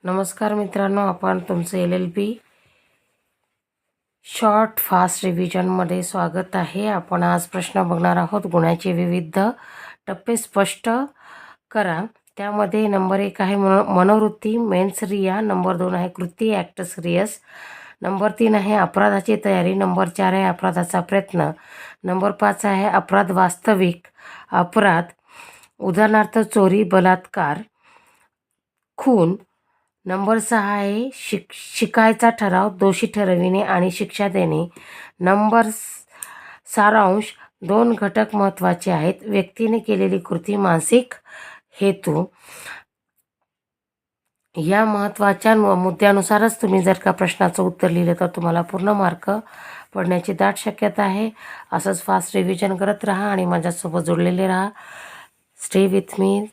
नमस्कार मित्रांनो, आपण तुमचं LLB शॉर्ट फास्ट रिव्हिजनमध्ये स्वागत आहे. आपण आज प्रश्न बघणार आहोत. गुणाचे विविध टप्पे स्पष्ट करा. त्यामध्ये नंबर 1 आहे मनोवृत्ती मेन्स रिया, नंबर 2 आहे कृती ॲक्ट सिरियस, नंबर 3 आहे अपराधाची तयारी, नंबर 4 आहे अपराधाचा प्रयत्न, नंबर 5 आहे अपराध वास्तविक अपराध उदाहरणार्थ चोरी, बलात्कार, खून, नंबर 6 आहे शिकायचा ठराव, दोषी ठरविणे आणि शिक्षा देणे, नंबर सारांश 2 घटक महत्त्वाचे आहेत. व्यक्तीने केलेली कृती, मानसिक हेतू. या महत्त्वाच्या मुद्द्यानुसारच तुम्ही जर का प्रश्नाचं उत्तर लिहिलं तर तुम्हाला पूर्ण मार्क पडण्याची दाट शक्यता आहे. असंच फास्ट रिव्हिजन करत राहा आणि माझ्यासोबत जोडलेले राहा. Stay with me.